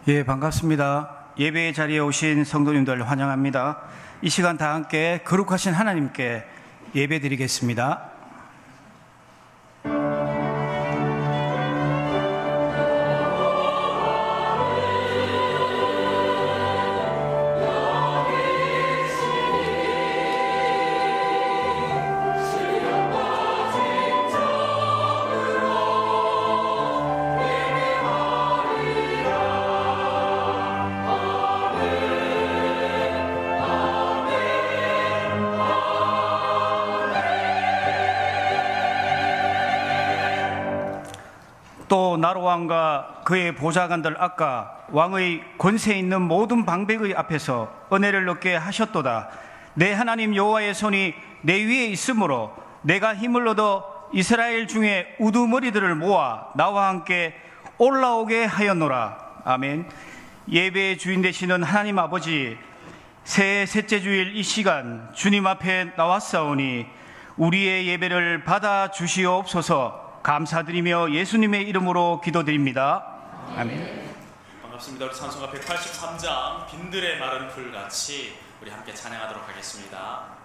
예, 반갑습니다. 예배의 자리에 오신 성도님들 환영합니다. 이 시간 다 함께 거룩하신 하나님께 예배 드리겠습니다. 또 나로 왕과 그의 보좌관들 앞과 왕의 권세 있는 모든 방백의 앞에서 은혜를 얻게 하셨도다. 내 하나님 여호와의 손이 내 위에 있으므로 내가 힘을 얻어 이스라엘 중에 우두머리들을 모아 나와 함께 올라오게 하였노라. 아멘. 예배의 주인 되시는 하나님 아버지, 새해 셋째 주일 이 시간 주님 앞에 나왔사오니 우리의 예배를 받아 주시옵소서. 감사드리며 예수님의 이름으로 기도드립니다. 아멘. 반갑습니다. 우리 찬송가 183장 빈들의 마른 풀같이 우리 함께 찬양하도록 하겠습니다.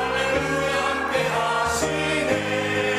할렐루야 함께 하시네.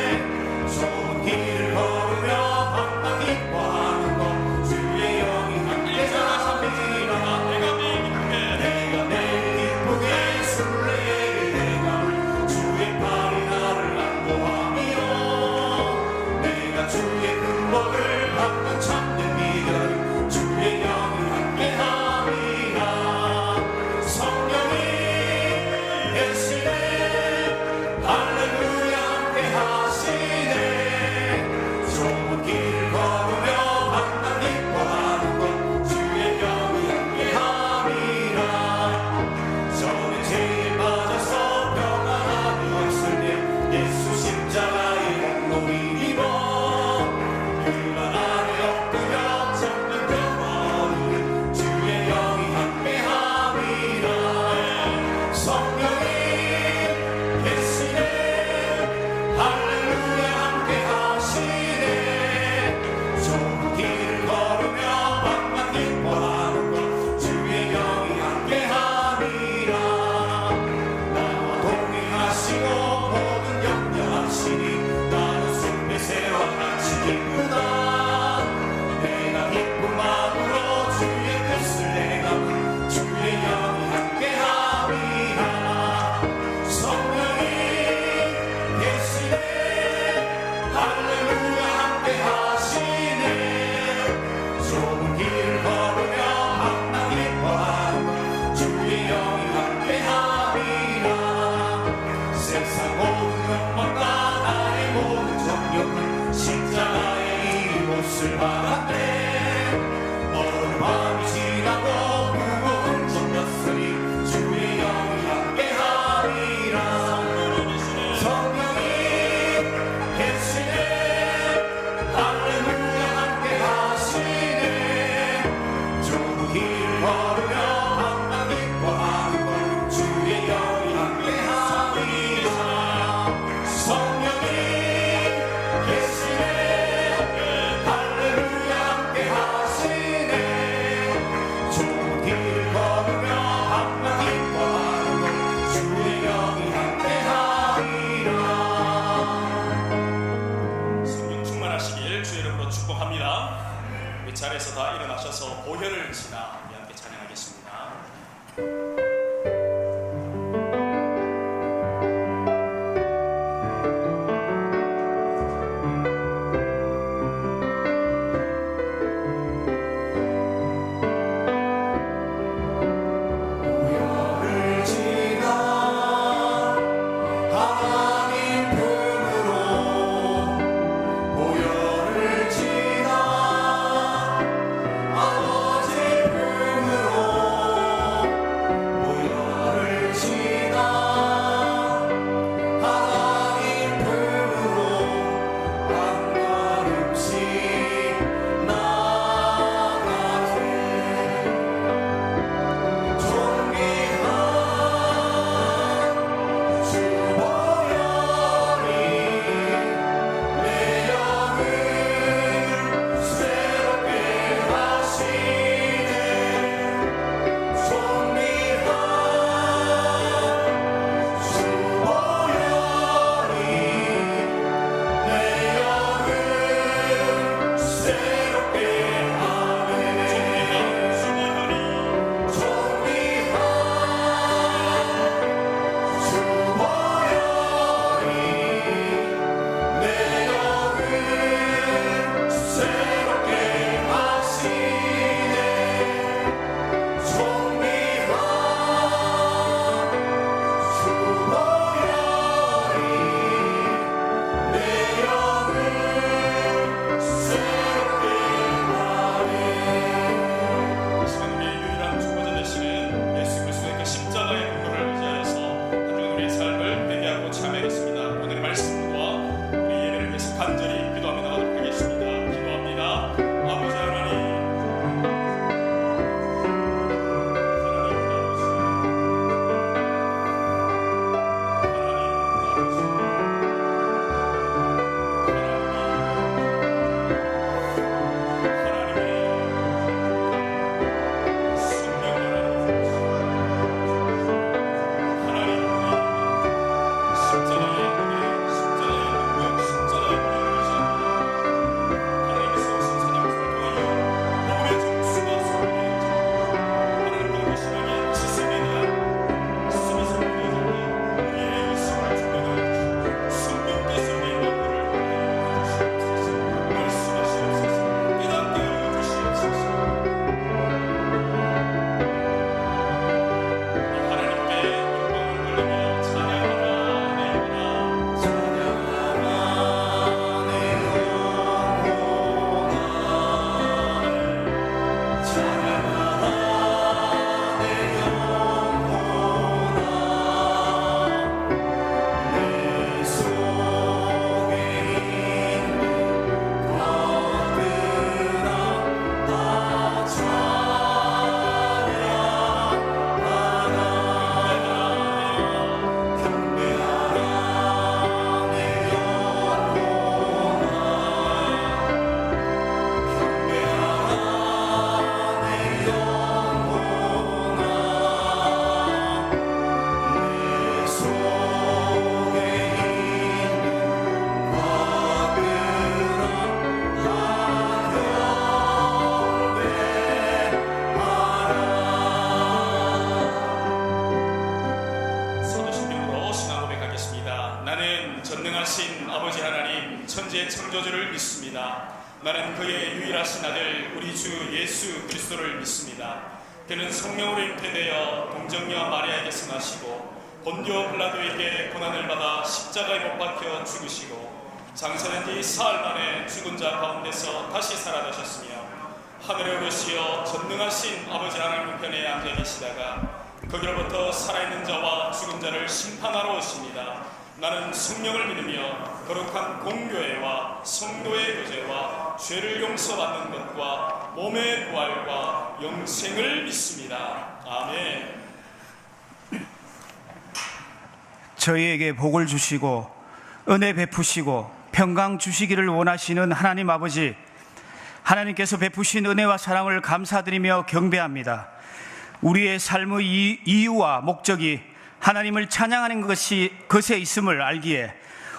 몫을 받았네. 어느 밤이 지나고 그곳 쫓겼으니 주의 영이 함께하리라. 성령이 계시네. 할렐루야 함께하시네. 좁은 길 걸으며 밤낮 기뻐하는 것 주의 영이 함께하리라. 성령이 계시네. 할렐루야 함께하시네. 좁은 길 걸으며 밤낮 기뻐하는 것 주의 영이 함께하리라. 성령 충만하시길 주의 이름으로 축복합니다. 우리 자리에서 다 일어나셔서 보혈을 지나 우리 함께 찬양하겠습니다. 보혈을 지나 하나님 품으로 보혈을 지나 아버지 품으로 보혈을 지나 하나님 품으로 한 걸음씩 나가세. 존귀한 주 보혈이 내 영을 새롭게 하시네. 존귀한 주 보혈이 내 영을 새롭게 하네. 존귀한 주 보혈이 내 영을 새롭게 하시네. 존귀한 주 보혈이 내 영을 새롭게 하네. 이 시간 우리의 유일한 중보자 되시는 예수 그리스도의 그 십자가의 능력을 의지하여서 한중 우리의 삶을 회개하고 참회했습니다. 오늘의 말씀과 우리 예배를 위해서 간절히 기도하며 나가도록 하겠습니다. 기도합니다. 아버지 하나님, 천지의 창조주를 믿습니다. 나는 그의 유일하신 아들 우리 주 예수 그리스도를 믿습니다. 그는 성령으로 잉태되어 동정녀 마리아에게서 나시고 본디오 빌라도에게 고난을 받아 십자가에 못 박혀 죽으시고 장사된 지 사흘 만에 죽은 자 가운데서 다시 살아나셨으며 하늘에 오르시어 전능하신 아버지 하나님 우편에 앉아 계시다가 거기로부터 살아있는 자와 죽은 자를 심판하러 오십니다. 나는 성령을 믿으며 거룩한 공교회와 성도의 교제와 죄를 용서받는 것과 몸의 부활과 영생을 믿습니다. 아멘. 저희에게 복을 주시고 은혜 베푸시고 평강 주시기를 원하시는 하나님 아버지, 하나님께서 베푸신 은혜와 사랑을 감사드리며 경배합니다. 우리의 삶의 이유와 목적이 하나님을 찬양하는 것에 있음을 알기에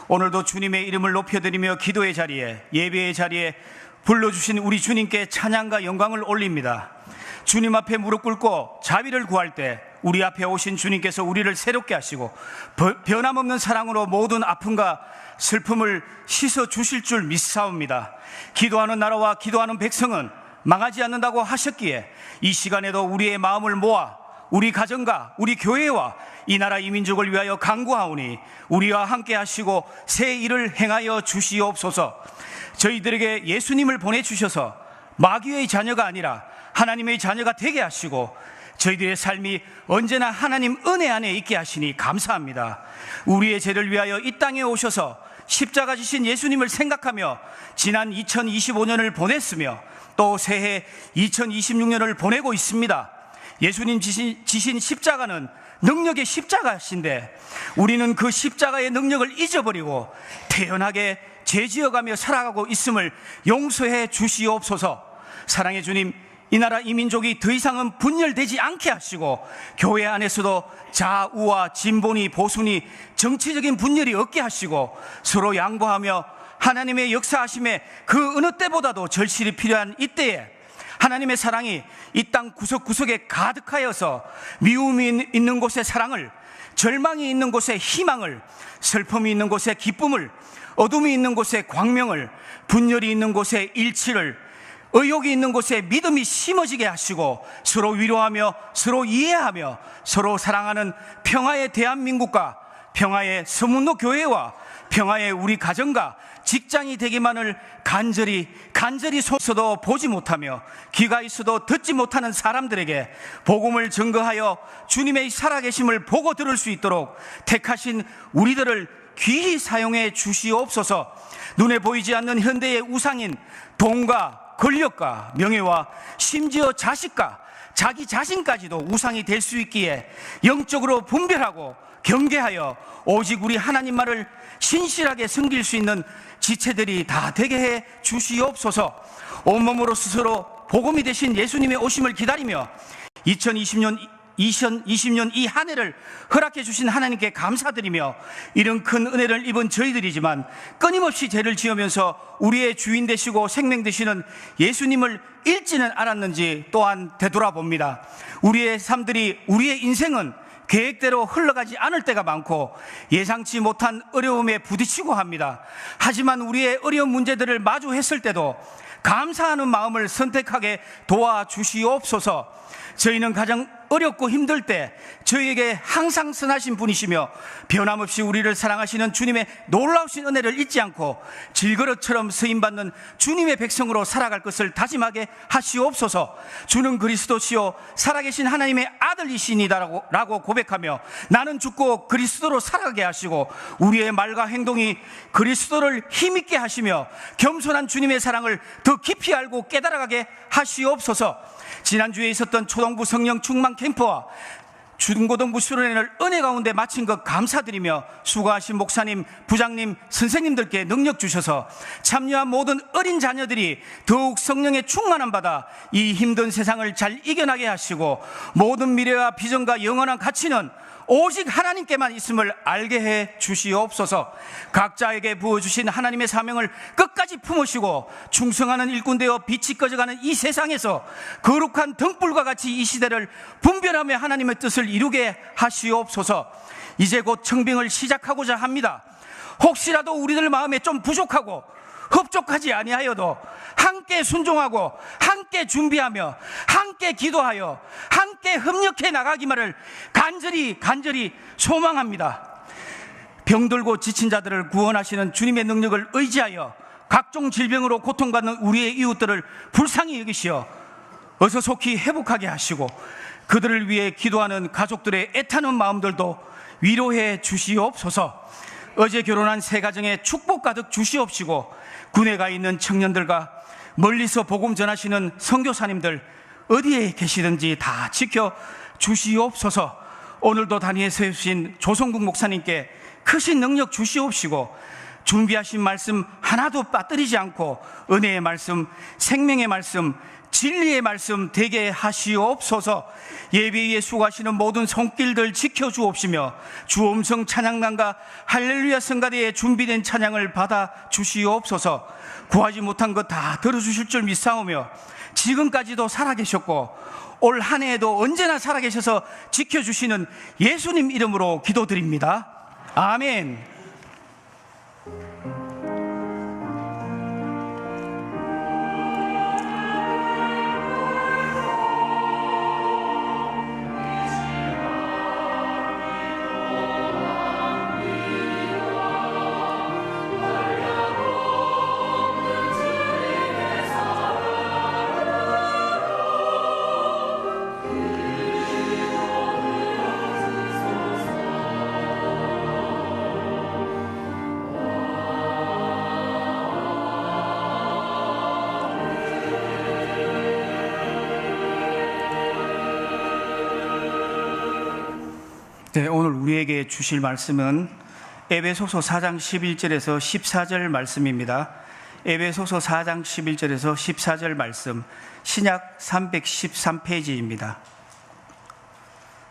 오늘도 주님의 이름을 높여드리며 기도의 자리에, 예배의 자리에 불러주신 우리 주님께 찬양과 영광을 올립니다. 주님 앞에 무릎 꿇고 자비를 구할 때 우리 앞에 오신 주님께서 우리를 새롭게 하시고 변함없는 사랑으로 모든 아픔과 슬픔을 씻어 주실 줄 믿사옵니다. 기도하는 나라와 기도하는 백성은 망하지 않는다고 하셨기에 이 시간에도 우리의 마음을 모아 우리 가정과 우리 교회와 이 나라 이 민족을 위하여 간구하오니 우리와 함께 하시고 새 일을 행하여 주시옵소서. 저희들에게 예수님을 보내주셔서 마귀의 자녀가 아니라 하나님의 자녀가 되게 하시고 저희들의 삶이 언제나 하나님 은혜 안에 있게 하시니 감사합니다. 우리의 죄를 위하여 이 땅에 오셔서 십자가 지신 예수님을 생각하며 지난 2025년을 보냈으며 또 새해 2026년을 보내고 있습니다. 예수님 지신 십자가는 능력의 십자가신데 우리는 그 십자가의 능력을 잊어버리고 태연하게 죄지어가며 살아가고 있음을 용서해 주시옵소서. 사랑의 주님, 이 나라 이 민족이 더 이상은 분열되지 않게 하시고 교회 안에서도 좌우와 진보니 보수니 정치적인 분열이 없게 하시고 서로 양보하며 하나님의 역사하심에 그 어느 때보다도 절실히 필요한 이때에 하나님의 사랑이 이 땅 구석구석에 가득하여서 미움이 있는 곳에 사랑을, 절망이 있는 곳에 희망을, 슬픔이 있는 곳에 기쁨을, 어둠이 있는 곳에 광명을, 분열이 있는 곳에 일치를, 의욕이 있는 곳에 믿음이 심어지게 하시고 서로 위로하며 서로 이해하며 서로 사랑하는 평화의 대한민국과 평화의 서문로 교회와 평화의 우리 가정과 직장이 되기만을 간절히 손서도 보지 못하며 귀가 있어도 듣지 못하는 사람들에게 복음을 증거하여 주님의 살아계심을 보고 들을 수 있도록 택하신 우리들을 귀히 사용해 주시옵소서. 눈에 보이지 않는 현대의 우상인 돈과 권력과 명예와 심지어 자식과 자기 자신까지도 우상이 될 수 있기에 영적으로 분별하고 경계하여 오직 우리 하나님만을 신실하게 섬길 수 있는 지체들이 다 되게 해 주시옵소서. 온몸으로 스스로 복음이 되신 예수님의 오심을 기다리며 2020년 이 한 해를 허락해 주신 하나님께 감사드리며 이런 큰 은혜를 입은 저희들이지만 끊임없이 죄를 지으면서 우리의 주인 되시고 생명 되시는 예수님을 잃지는 않았는지 또한 되돌아봅니다. 우리의 삶들이, 우리의 인생은 계획대로 흘러가지 않을 때가 많고 예상치 못한 어려움에 부딪히고 합니다. 하지만 우리의 어려운 문제들을 마주했을 때도 감사하는 마음을 선택하게 도와주시옵소서. 저희는 가장 어렵고 힘들 때 저희에게 항상 선하신 분이시며 변함없이 우리를 사랑하시는 주님의 놀라우신 은혜를 잊지 않고 질그릇처럼 쓰임받는 주님의 백성으로 살아갈 것을 다짐하게 하시옵소서. 주는 그리스도시요 살아계신 하나님의 아들이시니다라고 고백하며 나는 죽고 그리스도로 살아가게 하시고 우리의 말과 행동이 그리스도를 힘있게 하시며 겸손한 주님의 사랑을 더 깊이 알고 깨달아가게 하시옵소서. 지난주에 있었던 초등부 성령 충만 캠프와 중고등부 수련회를 은혜 가운데 마친 것 감사드리며 수고하신 목사님, 부장님, 선생님들께 능력 주셔서 참여한 모든 어린 자녀들이 더욱 성령의 충만함 받아 이 힘든 세상을 잘 이겨나게 하시고 모든 미래와 비전과 영원한 가치는 오직 하나님께만 있음을 알게 해 주시옵소서. 각자에게 부어주신 하나님의 사명을 끝까지 품으시고 충성하는 일꾼 되어 빛이 꺼져가는 이 세상에서 거룩한 등불과 같이 이 시대를 분별하며 하나님의 뜻을 이루게 하시옵소서. 이제 곧 청빙을 시작하고자 합니다. 혹시라도 우리들 마음에 좀 부족하고 흡족하지 아니하여도 함께 순종하고 함께 준비하며 함께 기도하여 함께 협력해 나가기만을 간절히 소망합니다. 병들고 지친 자들을 구원하시는 주님의 능력을 의지하여 각종 질병으로 고통받는 우리의 이웃들을 불쌍히 여기시어 어서 속히 회복하게 하시고 그들을 위해 기도하는 가족들의 애타는 마음들도 위로해 주시옵소서. 어제 결혼한 새 가정에 축복 가득 주시옵시고 군에 가 있는 청년들과 멀리서 복음 전하시는 선교사님들 어디에 계시든지 다 지켜 주시옵소서. 오늘도 단위에 세우신 조성국 목사님께 크신 능력 주시옵시고 준비하신 말씀 하나도 빠뜨리지 않고 은혜의 말씀, 생명의 말씀, 진리의 말씀 되게 하시옵소서. 예배에 수고하시는 모든 손길들 지켜주옵시며 주 음성 찬양단과 할렐루야 성가대에 준비된 찬양을 받아 주시옵소서. 구하지 못한 것 다 들어주실 줄 믿사오며 지금까지도 살아계셨고 올 한 해에도 언제나 살아계셔서 지켜주시는 예수님 이름으로 기도드립니다. 아멘. 네, 오늘 우리에게 주실 말씀은 에베소서 4장 11절에서 14절 말씀입니다. 에베소서 4장 11절에서 14절 말씀, 신약 313페이지입니다.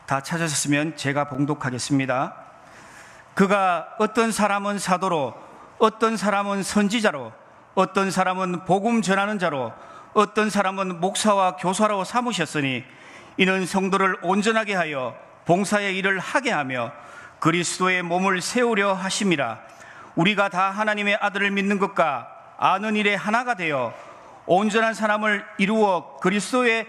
다 찾으셨으면 제가 봉독하겠습니다. 그가 어떤 사람은 사도로, 어떤 사람은 선지자로, 어떤 사람은 복음 전하는 자로, 어떤 사람은 목사와 교사로 삼으셨으니 이는 성도를 온전하게 하여 봉사의 일을 하게 하며 그리스도의 몸을 세우려 하심이라. 우리가 다 하나님의 아들을 믿는 것과 아는 일에 하나가 되어 온전한 사람을 이루어 그리스도의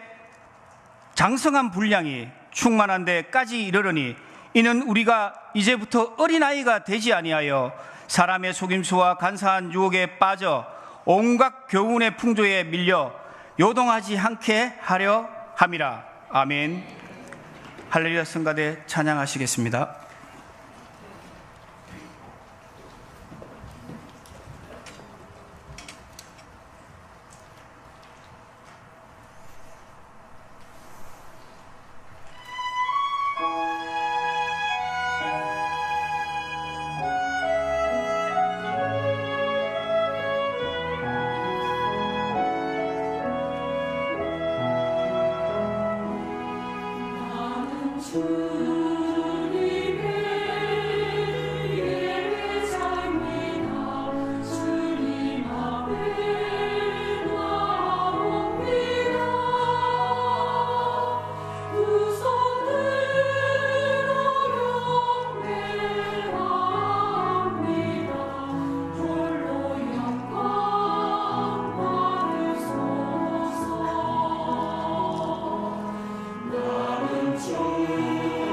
장성한 분량이 충만한 데까지 이르러니 이는 우리가 이제부터 어린아이가 되지 아니하여 사람의 속임수와 간사한 유혹에 빠져 온갖 교훈의 풍조에 밀려 요동하지 않게 하려 함이라. 아멘. 할렐루야 성가대 찬양하시겠습니다. 나는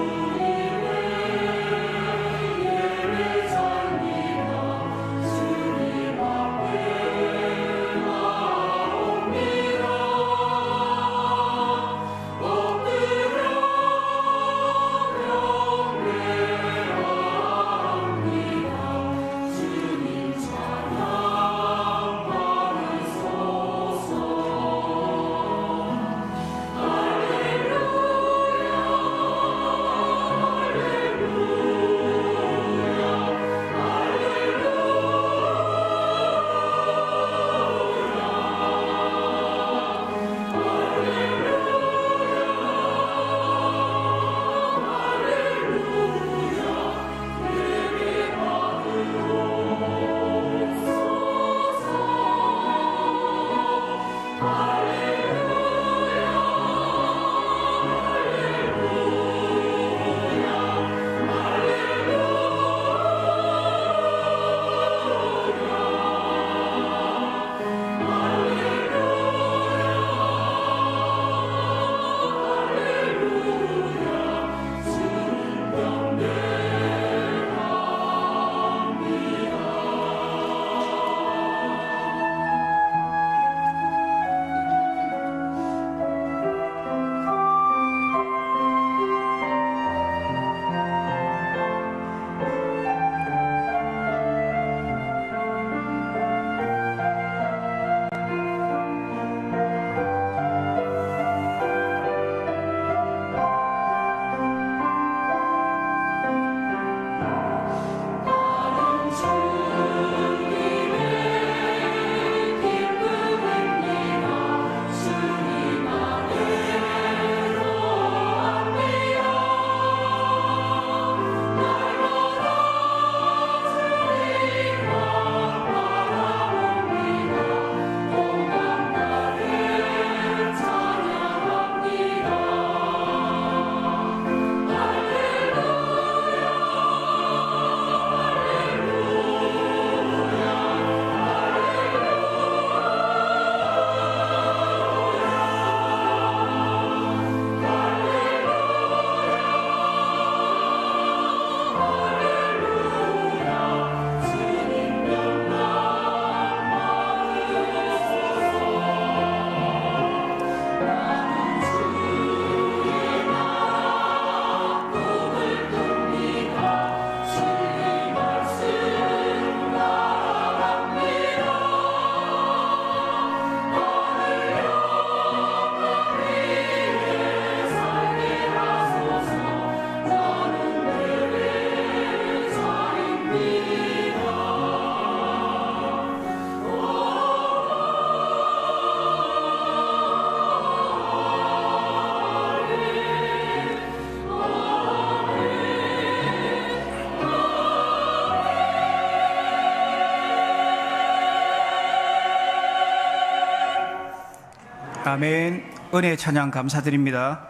아멘. 은혜 찬양 감사드립니다.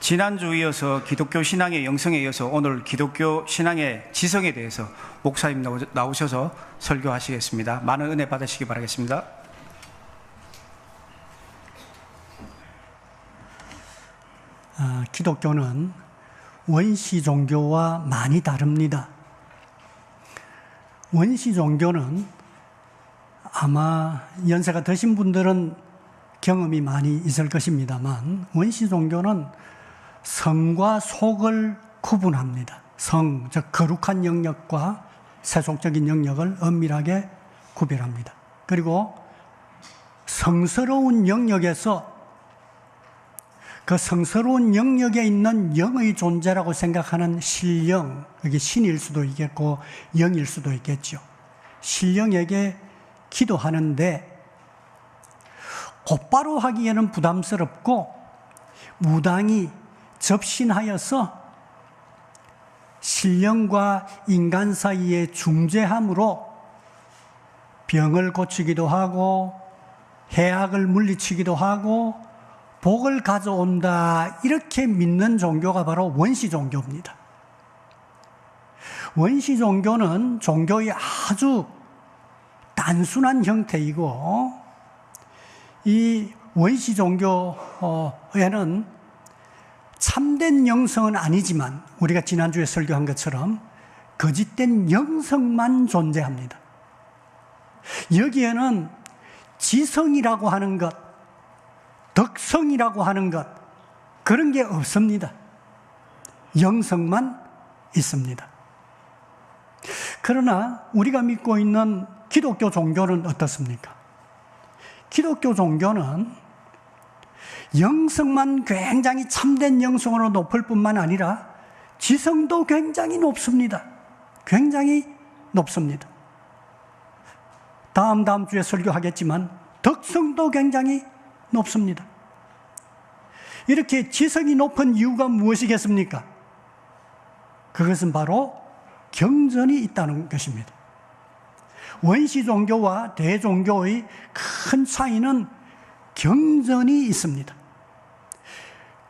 지난주 이어서 기독교 신앙의 영성에 이어서 오늘 기독교 신앙의 지성에 대해서 목사님 나오셔서 설교하시겠습니다. 많은 은혜 받으시기 바라겠습니다. 기독교는 원시 종교와 많이 다릅니다. 원시 종교는 아마 연세가 드신 분들은 경험이 많이 있을 것입니다만, 원시 종교는 성과 속을 구분합니다. 성, 즉 거룩한 영역과 세속적인 영역을 엄밀하게 구별합니다. 그리고 성스러운 영역에서 그 성스러운 영역에 있는 영의 존재라고 생각하는 신령, 이게 신일 수도 있겠고 영일 수도 있겠죠. 신령에게 기도하는데 곧바로 하기에는 부담스럽고 무당이 접신하여서 신령과 인간 사이의 중재함으로 병을 고치기도 하고 해악을 물리치기도 하고 복을 가져온다, 이렇게 믿는 종교가 바로 원시 종교입니다. 원시 종교는 종교의 아주 단순한 형태이고, 이 원시 종교에는 참된 영성은 아니지만 우리가 지난주에 설교한 것처럼 거짓된 영성만 존재합니다. 여기에는 지성이라고 하는 것, 덕성이라고 하는 것, 그런 게 없습니다. 영성만 있습니다. 그러나 우리가 믿고 있는 기독교 종교는 어떻습니까? 기독교 종교는 영성만 굉장히 참된 영성으로 높을 뿐만 아니라 지성도 굉장히 높습니다. 굉장히 높습니다. 다음 주에 설교하겠지만 덕성도 굉장히 높습니다. 이렇게 지성이 높은 이유가 무엇이겠습니까? 그것은 바로 경전이 있다는 것입니다. 원시 종교와 대종교의 큰 차이는 경전이 있습니다.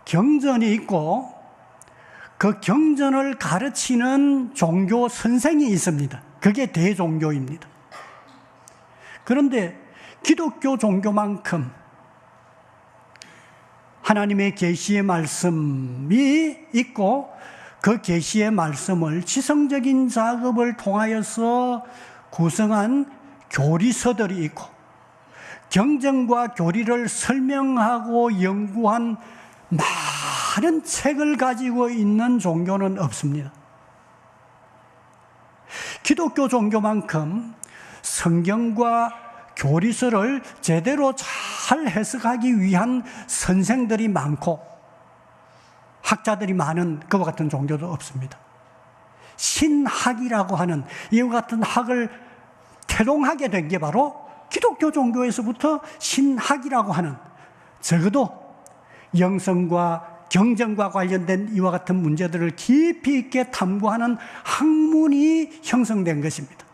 경전이 있고 그 경전을 가르치는 종교 선생이 있습니다. 그게 대종교입니다. 그런데 기독교 종교만큼 하나님의 계시의 말씀이 있고 그 계시의 말씀을 지성적인 작업을 통하여서 구성한 교리서들이 있고 경전과 교리를 설명하고 연구한 많은 책을 가지고 있는 종교는 없습니다. 기독교 종교만큼 성경과 교리서를 제대로 잘 해석하기 위한 선생들이 많고 학자들이 많은 그와 같은 종교도 없습니다. 신학이라고 하는 이와 같은 학을 태동하게 된 게 바로 기독교 종교에서부터 신학이라고 하는, 적어도 영성과 경전과 관련된 이와 같은 문제들을 깊이 있게 탐구하는 학문이 형성된 것입니다.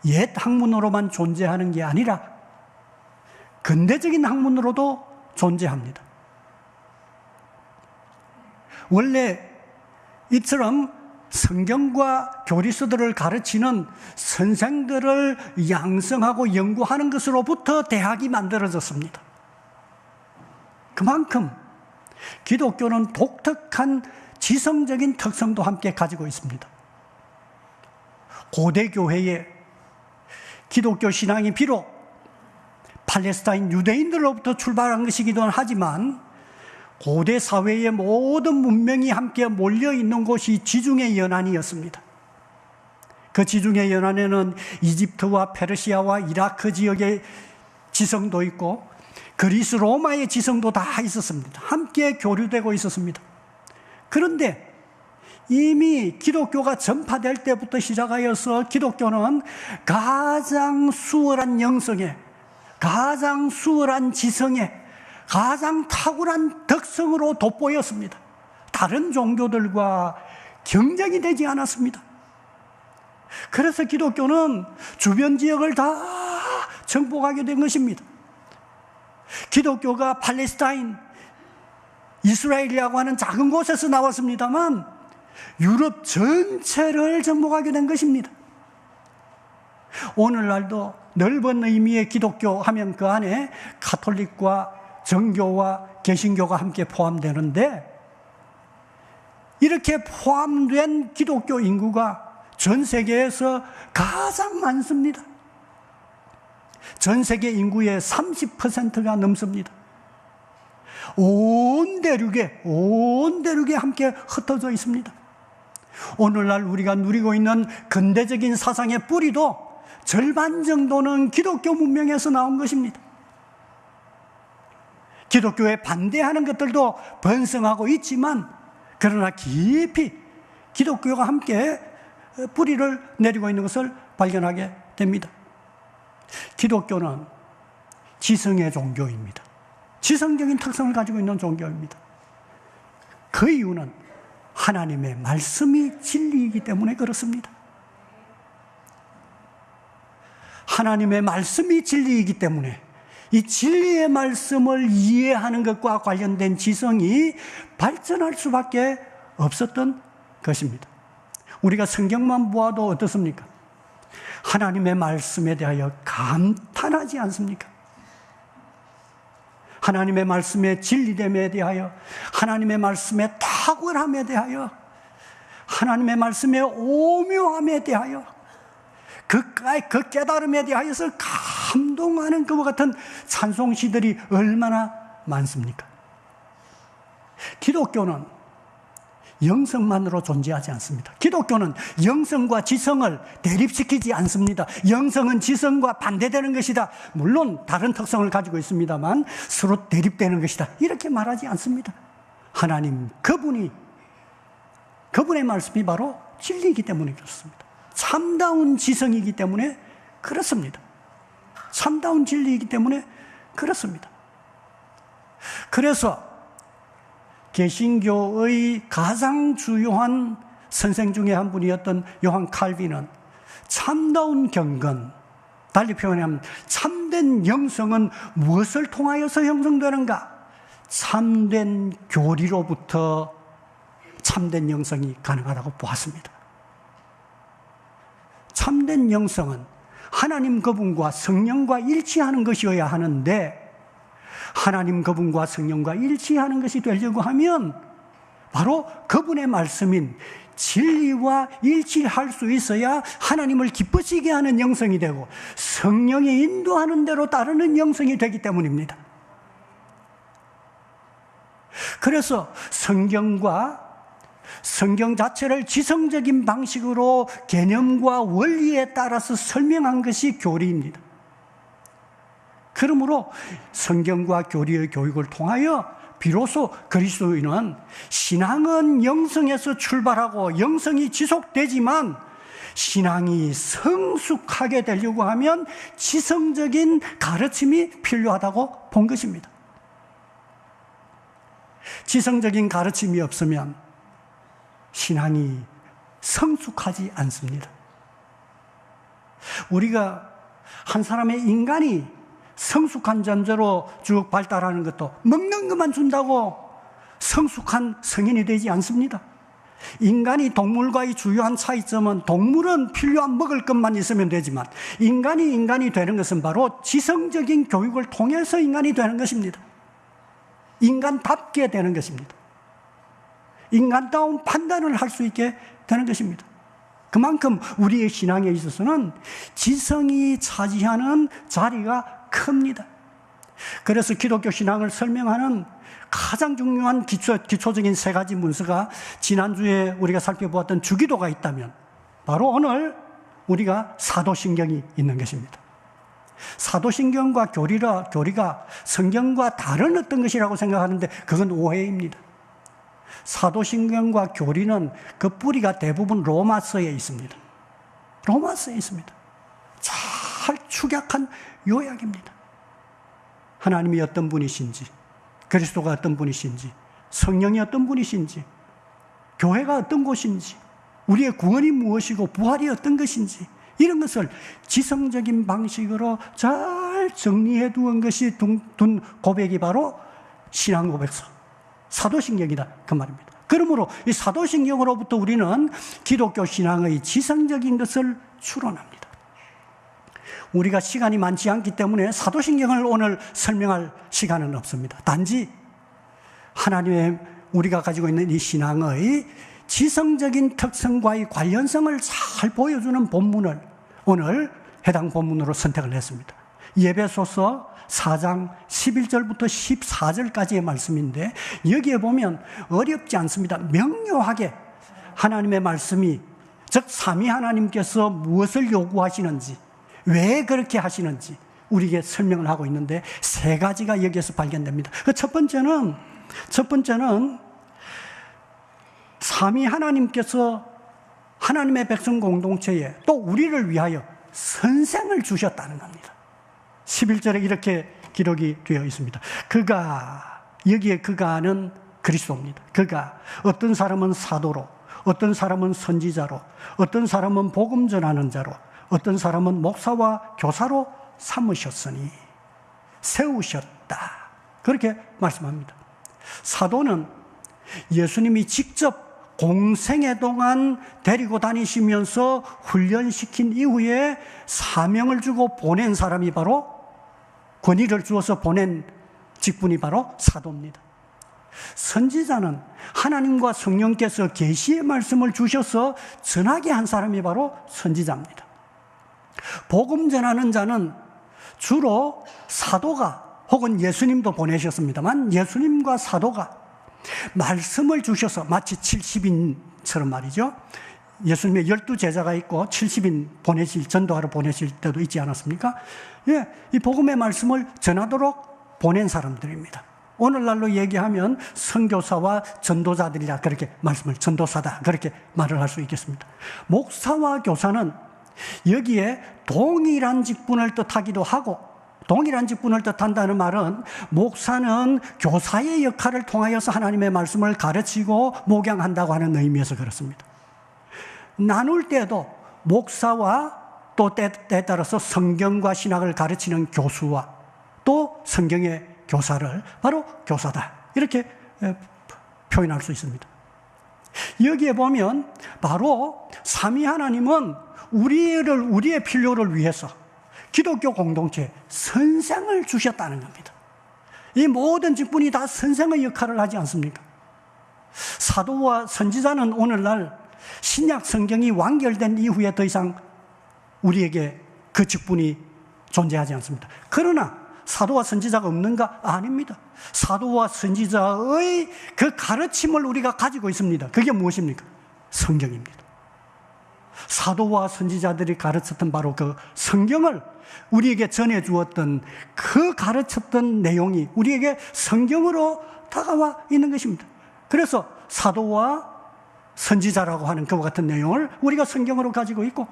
옛 학문으로만 존재하는 게 아니라 근대적인 학문으로도 존재합니다. 원래 이처럼 성경과 교리서들을 가르치는 선생들을 양성하고 연구하는 것으로부터 대학이 만들어졌습니다. 그만큼 기독교는 독특한 지성적인 특성도 함께 가지고 있습니다. 고대 교회에 기독교 신앙이 비록 팔레스타인 유대인들로부터 출발한 것이기도 하지만 고대 사회의 모든 문명이 함께 몰려있는 곳이 지중해 연안이었습니다. 그 지중해 연안에는 이집트와 페르시아와 이라크 지역의 지성도 있고 그리스 로마의 지성도 다 있었습니다. 함께 교류되고 있었습니다. 그런데 이미 기독교가 전파될 때부터 시작하여서 기독교는 가장 수월한 영성에, 가장 수월한 지성에, 가장 탁월한 덕성으로 돋보였습니다. 다른 종교들과 경쟁이 되지 않았습니다. 그래서 기독교는 주변 지역을 다 정복하게 된 것입니다. 기독교가 팔레스타인, 이스라엘이라고 하는 작은 곳에서 나왔습니다만 유럽 전체를 정복하게 된 것입니다. 오늘날도 넓은 의미의 기독교 하면 그 안에 가톨릭과 정교와 개신교가 함께 포함되는데, 이렇게 포함된 기독교 인구가 전 세계에서 가장 많습니다. 전 세계 인구의 30%가 넘습니다. 온 대륙에 함께 흩어져 있습니다. 오늘날 우리가 누리고 있는 근대적인 사상의 뿌리도 절반 정도는 기독교 문명에서 나온 것입니다. 기독교에 반대하는 것들도 번성하고 있지만, 그러나 깊이 기독교가 함께 뿌리를 내리고 있는 것을 발견하게 됩니다. 기독교는 지성의 종교입니다. 지성적인 특성을 가지고 있는 종교입니다. 그 이유는 하나님의 말씀이 진리이기 때문에 그렇습니다. 하나님의 말씀이 진리이기 때문에 이 진리의 말씀을 이해하는 것과 관련된 지성이 발전할 수밖에 없었던 것입니다. 우리가 성경만 보아도 어떻습니까? 하나님의 말씀에 대하여 감탄하지 않습니까? 하나님의 말씀의 진리됨에 대하여, 하나님의 말씀의 탁월함에 대하여, 하나님의 말씀의 오묘함에 대하여, 그 깨달음에 대하여서 감동하는 그와 같은 찬송시들이 얼마나 많습니까? 기독교는 영성만으로 존재하지 않습니다. 기독교는 영성과 지성을 대립시키지 않습니다. 영성은 지성과 반대되는 것이다. 물론 다른 특성을 가지고 있습니다만 서로 대립되는 것이다. 이렇게 말하지 않습니다. 하나님 그분의 말씀이 바로 진리이기 때문에 그렇습니다. 참다운 지성이기 때문에 그렇습니다. 참다운 진리이기 때문에 그렇습니다. 그래서 개신교의 가장 주요한 선생 중에 한 분이었던 요한 칼빈은 참다운 경건, 달리 표현하면 참된 영성은 무엇을 통하여서 형성되는가? 참된 교리로부터 참된 영성이 가능하다고 보았습니다. 참된 영성은 하나님 그분과 성령과 일치하는 것이어야 하는데, 하나님 그분과 성령과 일치하는 것이 되려고 하면 바로 그분의 말씀인 진리와 일치할 수 있어야 하나님을 기쁘시게 하는 영성이 되고 성령이 인도하는 대로 따르는 영성이 되기 때문입니다. 그래서 성경 자체를 지성적인 방식으로 개념과 원리에 따라서 설명한 것이 교리입니다. 그러므로 성경과 교리의 교육을 통하여 비로소 그리스도인은 신앙은 영성에서 출발하고 영성이 지속되지만 신앙이 성숙하게 되려고 하면 지성적인 가르침이 필요하다고 본 것입니다. 지성적인 가르침이 없으면 신앙이 성숙하지 않습니다. 우리가 한 사람의 인간이 성숙한 존재로 쭉 발달하는 것도 먹는 것만 준다고 성숙한 성인이 되지 않습니다. 인간이 동물과의 주요한 차이점은 동물은 필요한 먹을 것만 있으면 되지만 인간이 되는 것은 바로 지성적인 교육을 통해서 인간이 되는 것입니다. 인간답게 되는 것입니다. 인간다운 판단을 할 수 있게 되는 것입니다. 그만큼 우리의 신앙에 있어서는 지성이 차지하는 자리가 큽니다. 그래서 기독교 신앙을 설명하는 가장 중요한 기초적인 세 가지 문서가 지난주에 우리가 살펴보았던 주기도가 있다면 바로 오늘 우리가 사도신경이 있는 것입니다. 사도신경과 교리가 성경과 다른 어떤 것이라고 생각하는데 그건 오해입니다. 사도신경과 교리는 그 뿌리가 대부분 로마서에 있습니다. 로마서에 있습니다. 잘 축약한 요약입니다. 하나님이 어떤 분이신지, 그리스도가 어떤 분이신지, 성령이 어떤 분이신지, 교회가 어떤 곳인지, 우리의 구원이 무엇이고 부활이 어떤 것인지 이런 것을 지성적인 방식으로 잘 잘 정리해 두은 것이 둔 고백이 바로 신앙 고백서, 사도신경이다 그 말입니다. 그러므로 이 사도신경으로부터 우리는 기독교 신앙의 지성적인 것을 추론합니다. 우리가 시간이 많지 않기 때문에 사도신경을 오늘 설명할 시간은 없습니다. 단지 하나님의 우리가 가지고 있는 이 신앙의 지성적인 특성과의 관련성을 잘 보여주는 본문을 오늘 해당 본문으로 선택을 했습니다. 에베소서 4장 11절부터 14절까지의 말씀인데 여기에 보면 어렵지 않습니다. 명료하게 하나님의 말씀이, 즉 삼위 하나님께서 무엇을 요구하시는지, 왜 그렇게 하시는지 우리에게 설명을 하고 있는데 세 가지가 여기에서 발견됩니다. 첫 번째는 삼위 하나님께서 하나님의 백성 공동체에 또 우리를 위하여 선생을 주셨다는 겁니다. 11절에 이렇게 기록이 되어 있습니다. 여기에 그가는 그리스도입니다. 그가 어떤 사람은 사도로, 어떤 사람은 선지자로, 어떤 사람은 복음 전하는 자로, 어떤 사람은 목사와 교사로 삼으셨으니 세우셨다. 그렇게 말씀합니다. 사도는 예수님이 직접 공생애 동안 데리고 다니시면서 훈련시킨 이후에 사명을 주고 보낸 사람이 바로, 권위를 주어서 보낸 직분이 바로 사도입니다. 선지자는 하나님과 성령께서 계시의 말씀을 주셔서 전하게 한 사람이 바로 선지자입니다. 복음 전하는 자는 주로 사도가, 혹은 예수님도 보내셨습니다만 예수님과 사도가 말씀을 주셔서, 마치 70인처럼 말이죠. 예수님의 12제자가 있고 70인 전도하러 보내실 때도 있지 않았습니까? 예, 이 복음의 말씀을 전하도록 보낸 사람들입니다. 오늘날로 얘기하면 선교사와 전도자들이라 그렇게 말씀을, 전도사다 그렇게 말을 할 수 있겠습니다. 목사와 교사는 여기에 동일한 직분을 뜻하기도 하고, 동일한 직분을 뜻한다는 말은 목사는 교사의 역할을 통하여서 하나님의 말씀을 가르치고 목양한다고 하는 의미에서 그렇습니다. 나눌 때도 목사와 또 때에 따라서 성경과 신학을 가르치는 교수와 또 성경의 교사를 바로 교사다 이렇게 표현할 수 있습니다. 여기에 보면 바로 삼위 하나님은 우리의 필요를 위해서 기독교 공동체에 선생을 주셨다는 겁니다. 이 모든 직분이 다 선생의 역할을 하지 않습니까? 사도와 선지자는 오늘날 신약 성경이 완결된 이후에 더 이상 우리에게 그 직분이 존재하지 않습니다. 그러나 사도와 선지자가 없는가? 아닙니다. 사도와 선지자의 그 가르침을 우리가 가지고 있습니다. 그게 무엇입니까? 성경입니다. 사도와 선지자들이 가르쳤던 바로 그 성경을 우리에게 전해주었던 그 가르쳤던 내용이 우리에게 성경으로 다가와 있는 것입니다. 그래서 사도와 선지자라고 하는 그와 같은 내용을 우리가 성경으로 가지고 있고,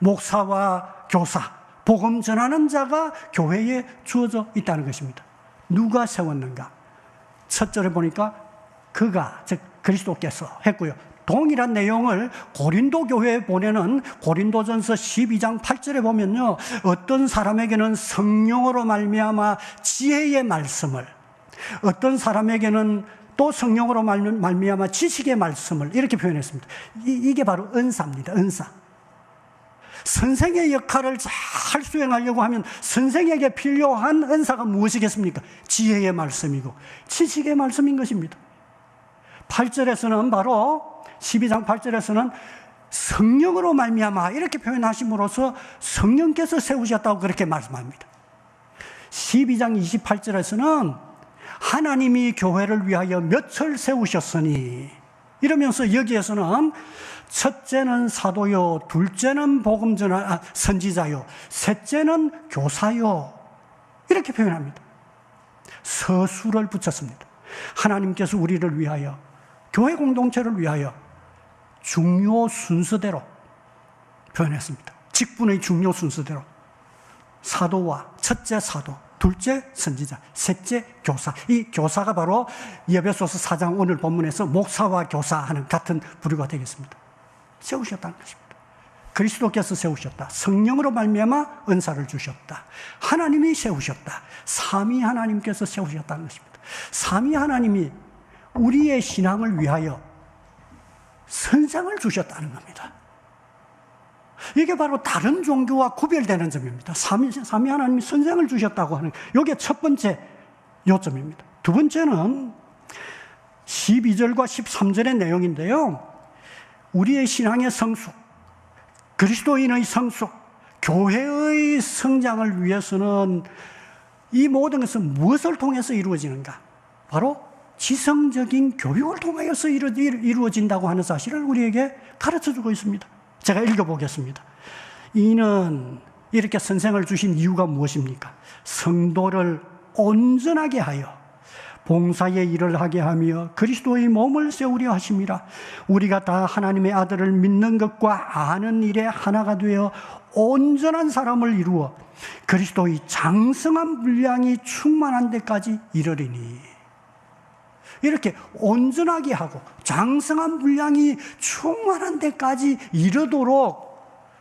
목사와 교사, 복음 전하는 자가 교회에 주어져 있다는 것입니다. 누가 세웠는가? 첫 절에 보니까 그가, 즉 그리스도께서 했고요. 동일한 내용을 고린도 교회에 보내는 고린도전서 12장 8절에 보면요, 어떤 사람에게는 성령으로 말미암아 지혜의 말씀을, 어떤 사람에게는 또 성령으로 말미암아 지식의 말씀을, 이렇게 표현했습니다. 이게 바로 은사입니다. 은사. 선생의 역할을 잘 수행하려고 하면 선생에게 필요한 은사가 무엇이겠습니까? 지혜의 말씀이고 지식의 말씀인 것입니다. 8절에서는 바로 12장 8절에서는 성령으로 말미암아 이렇게 표현하심으로써 성령께서 세우셨다고 그렇게 말씀합니다. 12장 28절에서는 하나님이 교회를 위하여 몇을 세우셨으니, 이러면서 여기에서는 첫째는 사도요, 둘째는 복음 전하 선지자요, 셋째는 교사요, 이렇게 표현합니다. 서술을 붙였습니다. 하나님께서 우리를 위하여, 교회 공동체를 위하여 중요 순서대로 표현했습니다. 직분의 중요 순서대로 사도와, 첫째 사도, 둘째 선지자, 셋째 교사. 이 교사가 바로 에베소서 4장 오늘 본문에서 목사와 교사 하는 같은 부류가 되겠습니다. 세우셨다는 것입니다. 그리스도께서 세우셨다. 성령으로 말미암아 은사를 주셨다. 하나님이 세우셨다. 삼위 하나님께서 세우셨다는 것입니다. 삼위 하나님이 우리의 신앙을 위하여 선생을 주셨다는 겁니다. 이게 바로 다른 종교와 구별되는 점입니다. 삼위 하나님이 선생을 주셨다고 하는, 이게 첫 번째 요점입니다. 두 번째는 12절과 13절의 내용인데요. 우리의 신앙의 성숙, 그리스도인의 성숙, 교회의 성장을 위해서는 이 모든 것은 무엇을 통해서 이루어지는가? 바로 지성적인 교육을 통하여서 이루어진다고 하는 사실을 우리에게 가르쳐주고 있습니다. 제가 읽어보겠습니다. 이는 이렇게 선생을 주신 이유가 무엇입니까? 성도를 온전하게 하여 봉사의 일을 하게 하며 그리스도의 몸을 세우려 하심이라. 우리가 다 하나님의 아들을 믿는 것과 아는 일에 하나가 되어 온전한 사람을 이루어 그리스도의 장성한 분량이 충만한 데까지 이르리니. 이렇게 온전하게 하고 장성한 분량이 충만한 데까지 이르도록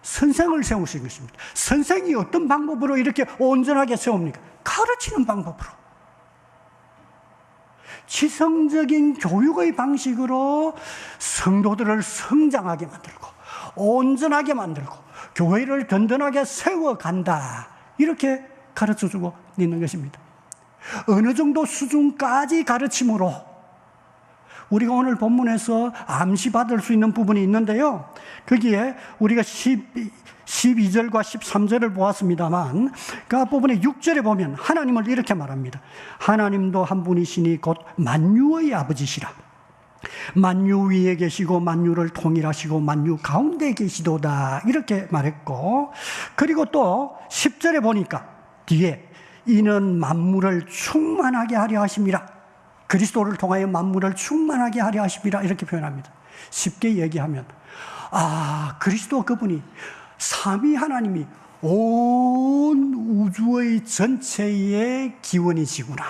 선생을 세우신 것입니다. 선생이 어떤 방법으로 이렇게 온전하게 세웁니까? 가르치는 방법으로. 지성적인 교육의 방식으로 성도들을 성장하게 만들고 온전하게 만들고 교회를 든든하게 세워간다. 이렇게 가르쳐주고 있는 것입니다. 어느 정도 수준까지 가르침으로 우리가 오늘 본문에서 암시받을 수 있는 부분이 있는데요. 거기에 우리가 12절과 13절을 보았습니다만 그 앞부분에 6절에 보면 하나님을 이렇게 말합니다. 하나님도 한 분이시니 곧 만유의 아버지시라. 만유 위에 계시고 만유를 통일하시고 만유 가운데 계시도다. 이렇게 말했고, 그리고 또 10절에 보니까 뒤에 이는 만물을 충만하게 하려 하심이라. 그리스도를 통하여 만물을 충만하게 하려 하심이라. 이렇게 표현합니다. 쉽게 얘기하면 그리스도 그분이 삼위 하나님이 온 우주의 전체의 기원이시구나.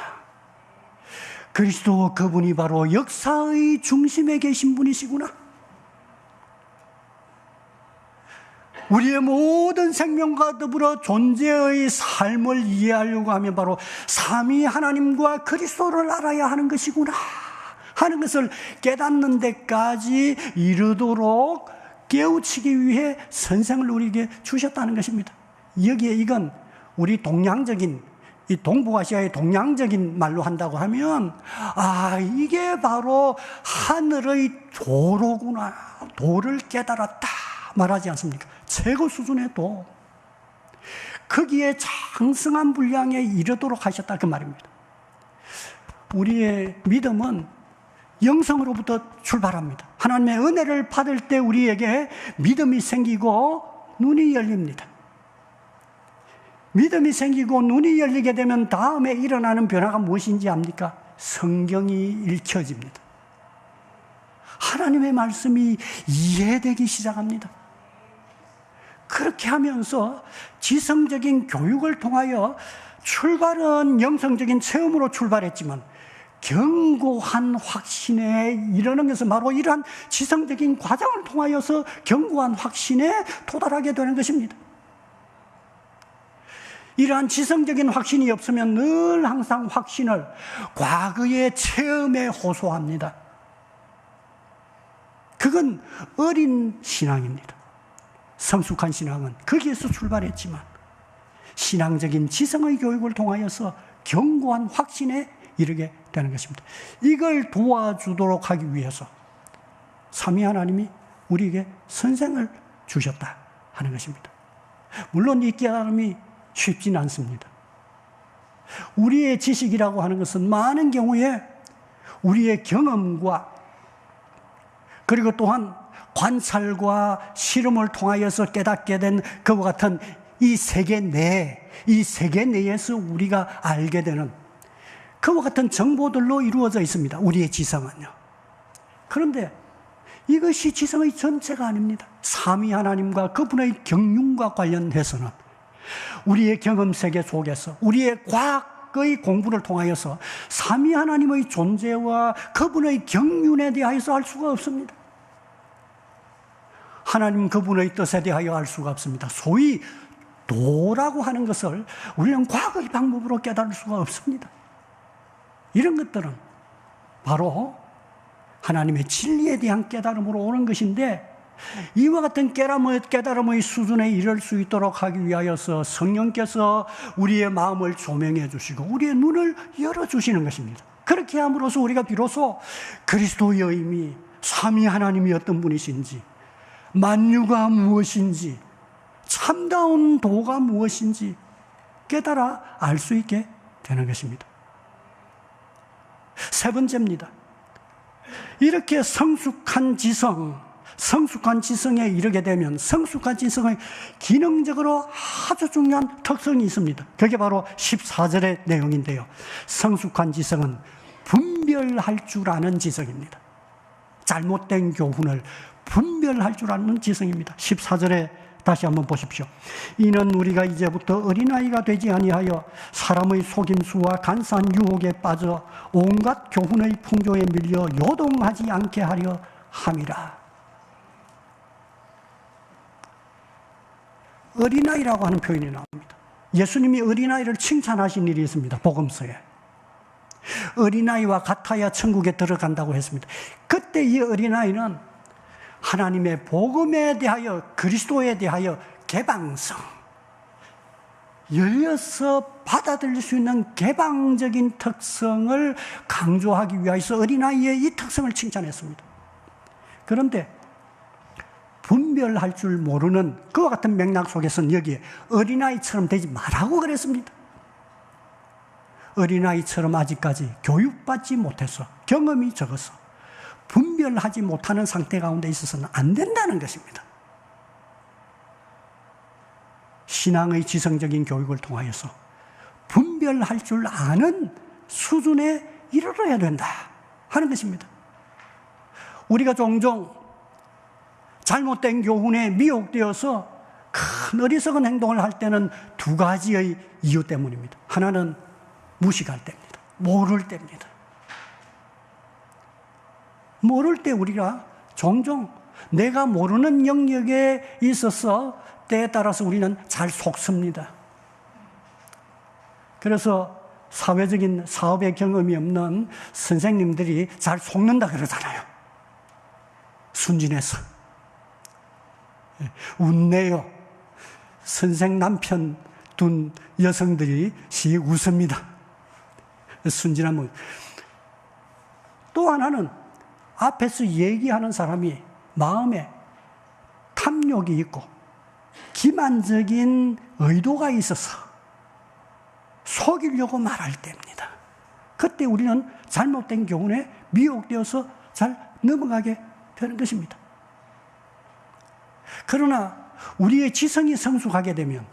그리스도 그분이 바로 역사의 중심에 계신 분이시구나. 우리의 모든 생명과 더불어 존재의 삶을 이해하려고 하면 바로 삼위 하나님과 그리스도를 알아야 하는 것이구나 하는 것을 깨닫는 데까지 이르도록 깨우치기 위해 선생을 우리에게 주셨다는 것입니다. 여기에 이건 우리 동양적인, 이 동북아시아의 동양적인 말로 한다고 하면 이게 바로 하늘의 도로구나, 도를 깨달았다 말하지 않습니까? 최고 수준의 도, 거기에 장성한 분량에 이르도록 하셨다 그 말입니다. 우리의 믿음은 영성으로부터 출발합니다. 하나님의 은혜를 받을 때 우리에게 믿음이 생기고 눈이 열립니다. 믿음이 생기고 눈이 열리게 되면 다음에 일어나는 변화가 무엇인지 압니까? 성경이 읽혀집니다. 하나님의 말씀이 이해되기 시작합니다. 그렇게 하면서 지성적인 교육을 통하여 출발은 영성적인 체험으로 출발했지만 견고한 확신에 이르는 것은 바로 이러한 지성적인 과정을 통하여서 견고한 확신에 도달하게 되는 것입니다. 이러한 지성적인 확신이 없으면 늘 항상 확신을 과거의 체험에 호소합니다. 그건 어린 신앙입니다. 성숙한 신앙은 거기에서 출발했지만 신앙적인 지성의 교육을 통하여서 견고한 확신에 이르게 되는 것입니다. 이걸 도와주도록 하기 위해서 삼위 하나님이 우리에게 선생을 주셨다 하는 것입니다. 물론 이 깨달음이 쉽지는 않습니다. 우리의 지식이라고 하는 것은 많은 경우에 우리의 경험과 그리고 또한 관찰과 실험을 통하여서 깨닫게 된 그와 같은 이 세계 내에서 우리가 알게 되는 그와 같은 정보들로 이루어져 있습니다. 우리의 지성은요. 그런데 이것이 지성의 전체가 아닙니다. 삼위 하나님과 그분의 경륜과 관련해서는 우리의 경험 세계 속에서 우리의 과학의 공부를 통하여서 삼위 하나님의 존재와 그분의 경륜에 대하여서 알 수가 없습니다. 하나님 그분의 뜻에 대하여 알 수가 없습니다. 소위 도라고 하는 것을 우리는 과거의 방법으로 깨달을 수가 없습니다. 이런 것들은 바로 하나님의 진리에 대한 깨달음으로 오는 것인데, 이와 같은 깨달음의 수준에 이를 수 있도록 하기 위하여서 성령께서 우리의 마음을 조명해 주시고 우리의 눈을 열어주시는 것입니다. 그렇게 함으로써 우리가 비로소 그리스도의 의미, 삼위 하나님이 어떤 분이신지, 만유가 무엇인지, 참다운 도가 무엇인지 깨달아 알 수 있게 되는 것입니다. 세 번째입니다. 이렇게 성숙한 지성에 이르게 되면 성숙한 지성의 기능적으로 아주 중요한 특성이 있습니다. 그게 바로 14절의 내용인데요. 성숙한 지성은 분별할 줄 아는 지성입니다. 잘못된 교훈을 분별할 줄 아는 지성입니다. 14절에 다시 한번 보십시오. 이는 우리가 이제부터 어린아이가 되지 아니하여 사람의 속임수와 간사한 유혹에 빠져 온갖 교훈의 풍조에 밀려 요동하지 않게 하려 함이라. 어린아이라고 하는 표현이 나옵니다. 예수님이 어린아이를 칭찬하신 일이 있습니다. 복음서에. 어린아이와 같아야 천국에 들어간다고 했습니다. 그때 이 어린아이는 하나님의 복음에 대하여, 그리스도에 대하여 개방성, 열려서 받아들일 수 있는 개방적인 특성을 강조하기 위해서 어린아이의 이 특성을 칭찬했습니다. 그런데 분별할 줄 모르는 그와 같은 맥락 속에서는 여기에 어린아이처럼 되지 말라고 그랬습니다. 어린아이처럼 아직까지 교육받지 못해서, 경험이 적어서 분별하지 못하는 상태 가운데 있어서는 안 된다는 것입니다. 신앙의 지성적인 교육을 통하여서 분별할 줄 아는 수준에 이르러야 된다 하는 것입니다. 우리가 종종 잘못된 교훈에 미혹되어서 큰 어리석은 행동을 할 때는 두 가지의 이유 때문입니다. 하나는 무식할 때입니다. 모를 때입니다. 모를 때 우리가 종종 내가 모르는 영역에 있어서 때에 따라서 우리는 잘 속습니다. 그래서 사회적인 사업에 경험이 없는 선생님들이 잘 속는다 그러잖아요. 순진해서. 웃네요. 선생 남편 둔 여성들이 씩 웃습니다. 순진한 분. 또 하나는 앞에서 얘기하는 사람이 마음에 탐욕이 있고 기만적인 의도가 있어서 속이려고 말할 때입니다. 그때 우리는 잘못된 교훈에 미혹되어서 잘 넘어가게 되는 것입니다. 그러나 우리의 지성이 성숙하게 되면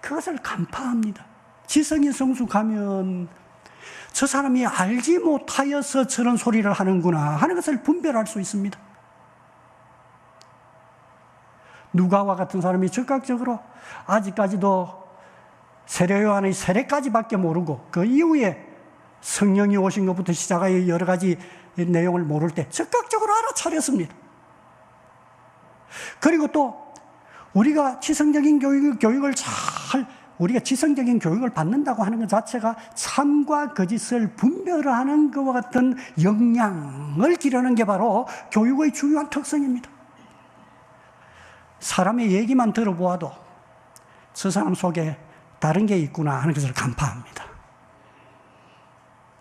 그것을 간파합니다. 지성이 성숙하면 저 사람이 알지 못하여서 저런 소리를 하는구나 하는 것을 분별할 수 있습니다. 누가와 같은 사람이 즉각적으로 아직까지도 세례 요한의 세례까지밖에 모르고 그 이후에 성령이 오신 것부터 시작하여 여러 가지 내용을 모를 때 즉각적으로 알아차렸습니다. 그리고 또 우리가 지성적인 교육을 받는다고 하는 것 자체가 참과 거짓을 분별하는 것과 같은 역량을 기르는 게 바로 교육의 중요한 특성입니다. 사람의 얘기만 들어보아도 저 사람 속에 다른 게 있구나 하는 것을 간파합니다.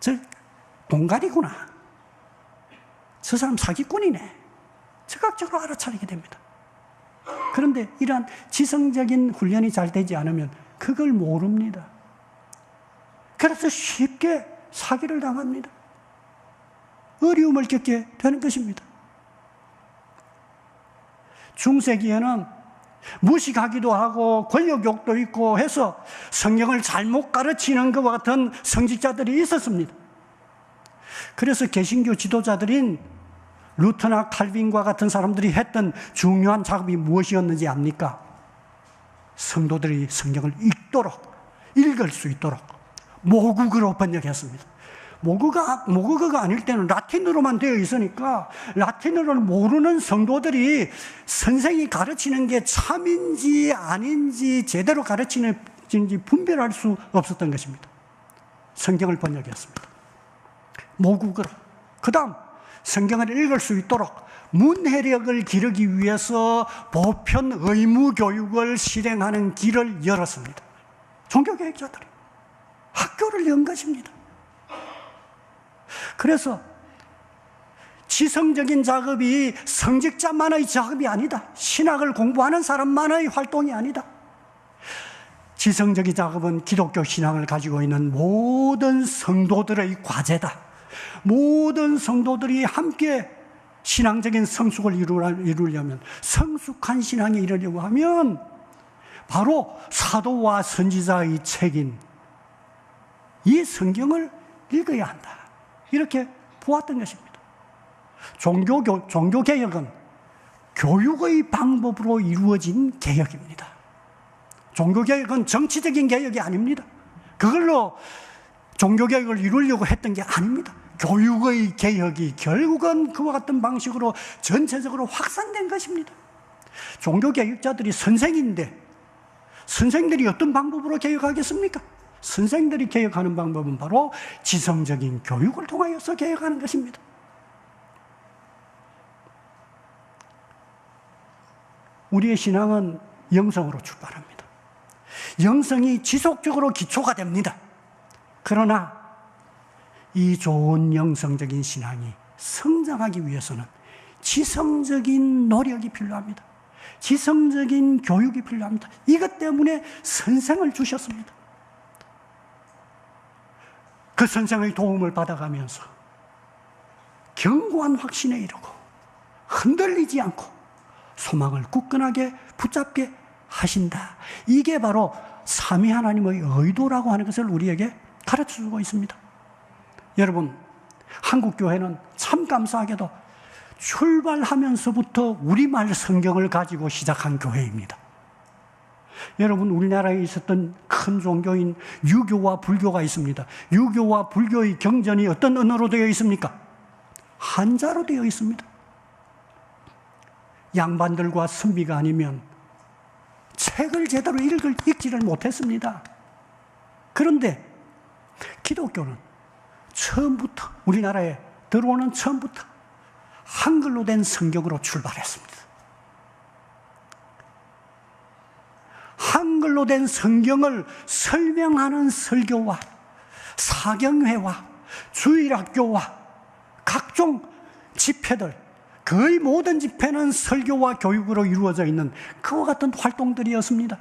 즉, 공갈이구나. 저 사람 사기꾼이네. 즉각적으로 알아차리게 됩니다. 그런데 이러한 지성적인 훈련이 잘 되지 않으면 그걸 모릅니다. 그래서 쉽게 사기를 당합니다. 어려움을 겪게 되는 것입니다. 중세기에는 무식하기도 하고 권력욕도 있고 해서 성경을 잘못 가르치는 것과 같은 성직자들이 있었습니다. 그래서 개신교 지도자들인 루터나 칼빈과 같은 사람들이 했던 중요한 작업이 무엇이었는지 압니까? 성도들이 성경을 읽을 수 있도록 모국어로 번역했습니다. 모국어가 아닐 때는 라틴어로만 되어 있으니까 라틴어를 모르는 성도들이 선생이 가르치는 게 참인지 아닌지 제대로 가르치는지 분별할 수 없었던 것입니다. 성경을 번역했습니다. 모국어로. 그 다음 성경을 읽을 수 있도록 문해력을 기르기 위해서 보편 의무 교육을 실행하는 길을 열었습니다. 종교개혁자들이 학교를 연 것입니다. 그래서 지성적인 작업이 성직자만의 작업이 아니다. 신학을 공부하는 사람만의 활동이 아니다. 지성적인 작업은 기독교 신앙을 가지고 있는 모든 성도들의 과제다. 모든 성도들이 함께 신앙적인 성숙을 이루려면, 성숙한 신앙에 이르려고 하면 바로 사도와 선지자의 책인 이 성경을 읽어야 한다. 이렇게 보았던 것입니다. 종교개혁은 교육의 방법으로 이루어진 개혁입니다. 종교개혁은 정치적인 개혁이 아닙니다. 그걸로 종교개혁을 이루려고 했던 게 아닙니다. 교육의 개혁이 결국은 그와 같은 방식으로 전체적으로 확산된 것입니다. 종교개혁자들이 선생인데 선생들이 어떤 방법으로 개혁하겠습니까? 선생들이 개혁하는 방법은 바로 지성적인 교육을 통하여서 개혁하는 것입니다. 우리의 신앙은 영성으로 출발합니다. 영성이 지속적으로 기초가 됩니다. 그러나 이 좋은 영성적인 신앙이 성장하기 위해서는 지성적인 노력이 필요합니다. 지성적인 교육이 필요합니다. 이것 때문에 선생을 주셨습니다. 그 선생의 도움을 받아가면서 견고한 확신에 이르고 흔들리지 않고 소망을 굳건하게 붙잡게 하신다. 이게 바로 삼위 하나님의 의도라고 하는 것을 우리에게 가르쳐주고 있습니다. 여러분, 한국교회는 참 감사하게도 출발하면서부터 우리말 성경을 가지고 시작한 교회입니다. 여러분, 우리나라에 있었던 큰 종교인 유교와 불교가 있습니다. 유교와 불교의 경전이 어떤 언어로 되어 있습니까? 한자로 되어 있습니다. 양반들과 선비가 아니면 책을 제대로 읽지를 못했습니다. 그런데 기독교는 처음부터, 우리나라에 들어오는 처음부터 한글로 된 성경으로 출발했습니다. 한글로 된 성경을 설명하는 설교와 사경회와 주일학교와 각종 집회들, 거의 모든 집회는 설교와 교육으로 이루어져 있는 그와 같은 활동들이었습니다.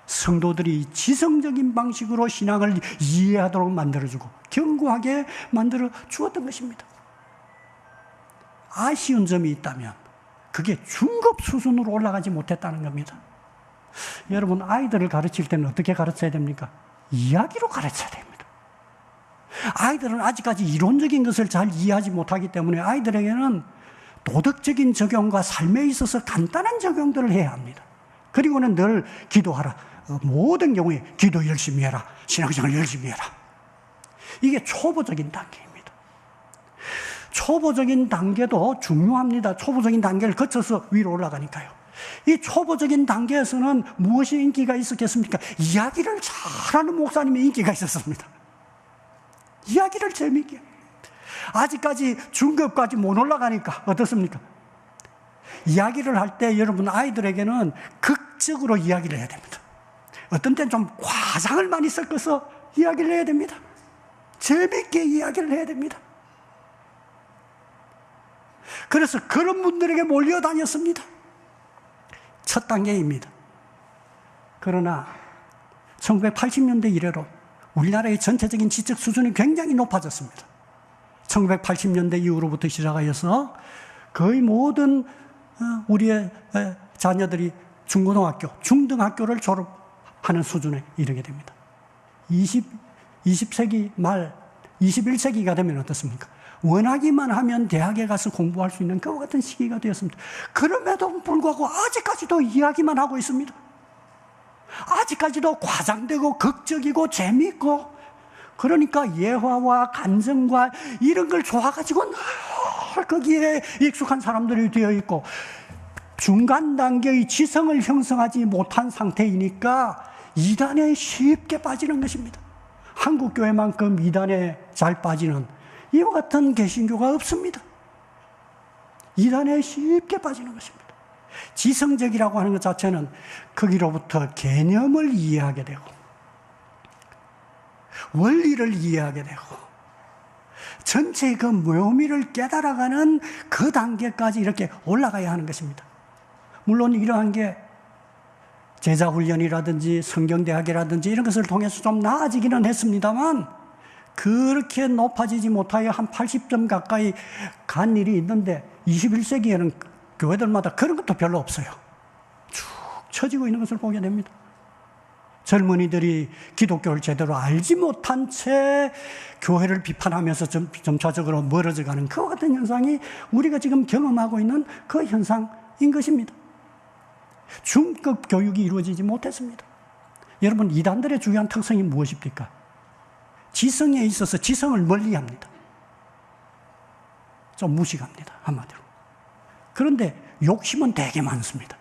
성도들이 지성적인 방식으로 신앙을 이해하도록 만들어주고 견고하게 만들어 주었던 것입니다. 아쉬운 점이 있다면 그게 중급 수준으로 올라가지 못했다는 겁니다. 여러분, 아이들을 가르칠 때는 어떻게 가르쳐야 됩니까? 이야기로 가르쳐야 됩니다. 아이들은 아직까지 이론적인 것을 잘 이해하지 못하기 때문에 아이들에게는 도덕적인 적용과 삶에 있어서 간단한 적용들을 해야 합니다. 그리고는 늘 기도하라. 모든 경우에 기도 열심히 해라. 신앙생활 열심히 해라. 이게 초보적인 단계입니다. 초보적인 단계도 중요합니다. 초보적인 단계를 거쳐서 위로 올라가니까요. 이 초보적인 단계에서는 무엇이 인기가 있었겠습니까? 이야기를 잘하는 목사님의 인기가 있었습니다. 이야기를 재미있게. 아직까지 중급까지 못 올라가니까 어떻습니까? 이야기를 할 때 여러분, 아이들에게는 극적으로 이야기를 해야 됩니다. 어떤 때는 좀 과장을 많이 섞어서 이야기를 해야 됩니다. 재미있게 이야기를 해야 됩니다. 그래서 그런 분들에게 몰려다녔습니다. 첫 단계입니다. 그러나 1980년대 이래로 우리나라의 전체적인 지적 수준이 굉장히 높아졌습니다. 1980년대 이후로부터 시작하여서 거의 모든 우리의 자녀들이 중고등학교, 중등학교를 졸업하는 수준에 이르게 됩니다. 20세기 말 21세기가 되면 어떻습니까? 원하기만 하면 대학에 가서 공부할 수 있는 그와 같은 시기가 되었습니다. 그럼에도 불구하고 아직까지도 이야기만 하고 있습니다. 아직까지도 과장되고 극적이고 재미있고 그러니까 예화와 간증과 이런 걸 좋아가지고 늘 거기에 익숙한 사람들이 되어 있고, 중간 단계의 지성을 형성하지 못한 상태이니까 이단에 쉽게 빠지는 것입니다. 한국 교회만큼 이단에 잘 빠지는 이와 같은 개신교가 없습니다. 이단에 쉽게 빠지는 것입니다. 지성적이라고 하는 것 자체는 거기로부터 개념을 이해하게 되고 원리를 이해하게 되고 전체의 그 묘미를 깨달아가는 그 단계까지 이렇게 올라가야 하는 것입니다. 물론 이러한 게 제자훈련이라든지 성경대학이라든지 이런 것을 통해서 좀 나아지기는 했습니다만, 그렇게 높아지지 못하여 한 80점 가까이 간 일이 있는데 21세기에는 교회들마다 그런 것도 별로 없어요. 쭉 처지고 있는 것을 보게 됩니다. 젊은이들이 기독교를 제대로 알지 못한 채 교회를 비판하면서 점차적으로 멀어져가는 그와 같은 현상이 우리가 지금 경험하고 있는 그 현상인 것입니다. 중급 교육이 이루어지지 못했습니다. 여러분, 이단들의 중요한 특성이 무엇입니까? 지성에 있어서 지성을 멀리합니다. 좀 무식합니다, 한마디로. 그런데 욕심은 되게 많습니다.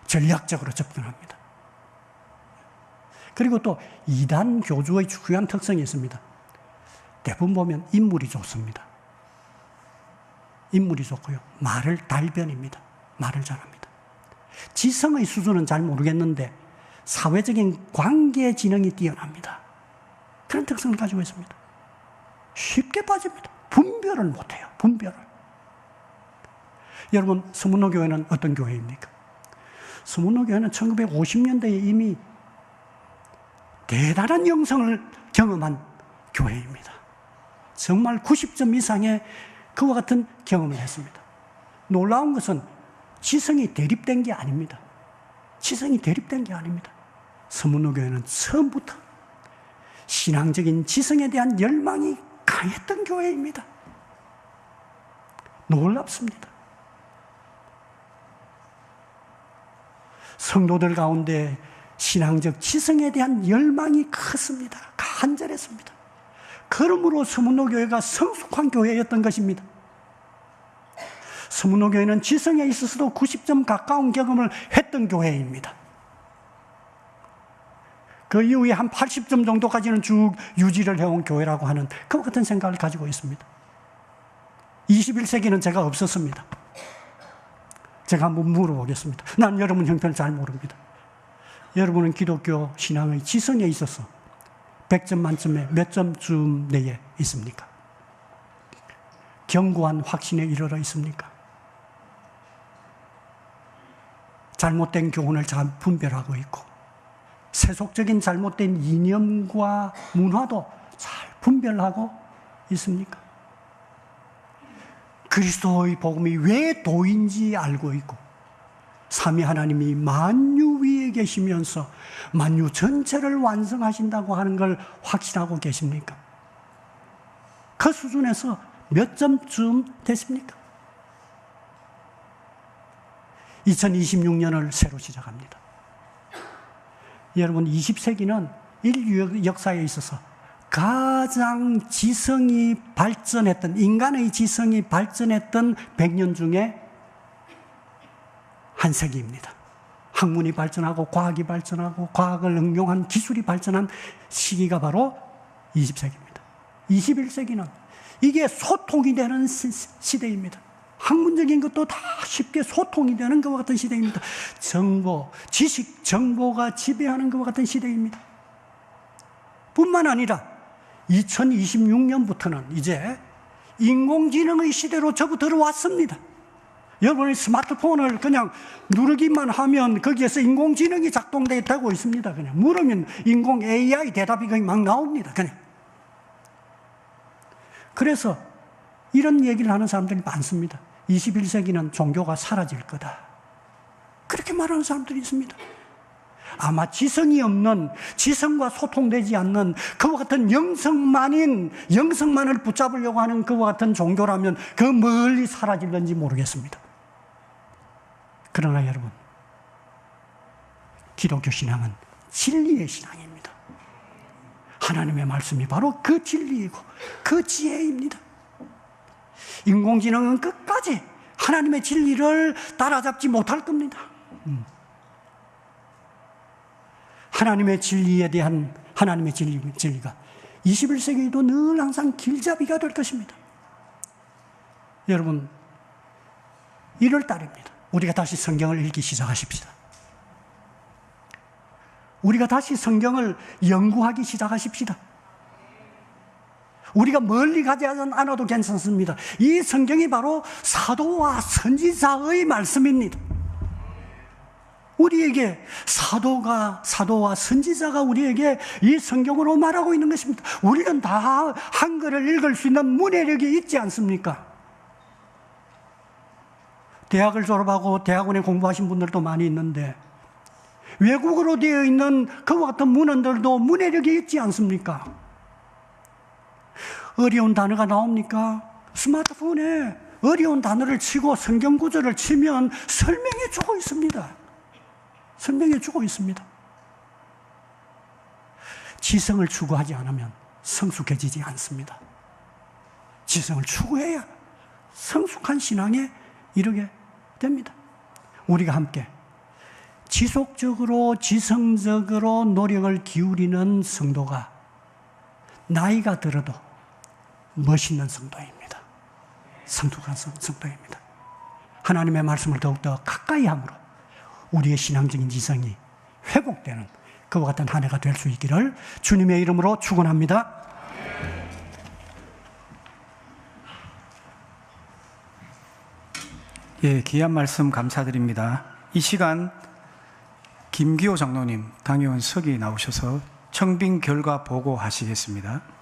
전략적으로 접근합니다. 그리고 또 이단 교주의 중요한 특성이 있습니다. 대부분 보면 인물이 좋습니다. 인물이 좋고요. 말을 달변입니다. 말을 잘합니다. 지성의 수준은 잘 모르겠는데 사회적인 관계 지능이 뛰어납니다. 그런 특성을 가지고 있습니다. 쉽게 빠집니다. 분별을 못해요. 분별을. 여러분, 서문호 교회는 어떤 교회입니까? 서문호 교회는 1950년대에 이미 대단한 영성을 경험한 교회입니다. 정말 90점 이상의 그와 같은 경험을 했습니다. 놀라운 것은 지성이 대립된 게 아닙니다. 지성이 대립된 게 아닙니다. 서문호 교회는 처음부터 신앙적인 지성에 대한 열망이 강했던 교회입니다. 놀랍습니다. 성도들 가운데 신앙적 지성에 대한 열망이 컸습니다. 간절했습니다. 그러므로 서문호 교회가 성숙한 교회였던 것입니다. 서문호 교회는 지성에 있어서도 90점 가까운 경험을 했던 교회입니다. 그 이후에 한 80점 정도까지는 쭉 유지를 해온 교회라고 하는 그와 같은 생각을 가지고 있습니다. 21세기는 제가 없었습니다. 제가 한번 물어보겠습니다. 난 여러분 형편을 잘 모릅니다. 여러분은 기독교 신앙의 지성에 있어서 100점 만점에 몇 점쯤 내에 있습니까? 견고한 확신에 이르러 있습니까? 잘못된 교훈을 잘 분별하고 있고 세속적인 잘못된 이념과 문화도 잘 분별하고 있습니까? 그리스도의 복음이 왜 도인지 알고 있고 삼위 하나님이 만유 위에 계시면서 만유 전체를 완성하신다고 하는 걸 확신하고 계십니까? 그 수준에서 몇 점쯤 됐습니까? 2026년을 새로 시작합니다. 여러분, 20세기는 인류 역사에 있어서 가장 지성이 발전했던, 인간의 지성이 발전했던 100년 중에 한 세기입니다. 학문이 발전하고 과학이 발전하고 과학을 응용한 기술이 발전한 시기가 바로 20세기입니다. 21세기는 이게 소통이 되는 시대입니다. 학문적인 것도 다 쉽게 소통이 되는 것과 같은 시대입니다. 정보, 지식, 정보가 지배하는 것과 같은 시대입니다. 뿐만 아니라 2026년부터는 이제 인공지능의 시대로 접어 들어왔습니다. 여러분의 스마트폰을 그냥 누르기만 하면 거기에서 인공지능이 작동되고 있습니다. 그냥 물으면 인공 AI 대답이 그냥 막 나옵니다. 그냥. 그래서 이런 얘기를 하는 사람들이 많습니다. 21세기는 종교가 사라질 거다. 그렇게 말하는 사람들이 있습니다. 아마 지성이 없는, 지성과 소통되지 않는 그와 같은 영성만을 붙잡으려고 하는 그와 같은 종교라면 그 멀리 사라질는지 모르겠습니다. 그러나 여러분, 기독교 신앙은 진리의 신앙입니다. 하나님의 말씀이 바로 그 진리이고 그 지혜입니다. 인공지능은 끝까지 하나님의 진리를 따라잡지 못할 겁니다. 하나님의 진리에 대한 하나님의 진리가 21세기에도 늘 항상 길잡이가 될 것입니다. 여러분, 1월 달입니다. 우리가 다시 성경을 읽기 시작하십시다. 우리가 다시 성경을 연구하기 시작하십시다. 우리가 멀리 가지 않아도 괜찮습니다. 이 성경이 바로 사도와 선지자의 말씀입니다. 우리에게 사도와 선지자가 우리에게 이 성경으로 말하고 있는 것입니다. 우리는 다 한글을 읽을 수 있는 문해력이 있지 않습니까? 대학을 졸업하고 대학원에 공부하신 분들도 많이 있는데 외국어로 되어 있는 그와 같은 문헌들도 문해력이 있지 않습니까? 어려운 단어가 나옵니까? 스마트폰에 어려운 단어를 치고 성경 구절을 치면 설명해 주고 있습니다. 설명해 주고 있습니다. 지성을 추구하지 않으면 성숙해지지 않습니다. 지성을 추구해야 성숙한 신앙에 이르게 됩니다. 우리가 함께 지속적으로 지성적으로 노력을 기울이는 성도가 나이가 들어도 멋있는 성도입니다. 성숙한 성도입니다. 하나님의 말씀을 더욱더 가까이 함으로 우리의 신앙적인 지성이 회복되는 그와 같은 한 해가 될 수 있기를 주님의 이름으로 축원합니다. 예, 귀한 말씀 감사드립니다. 이 시간 김기호 장로님 당의원 석이 나오셔서 청빙 결과 보고하시겠습니다.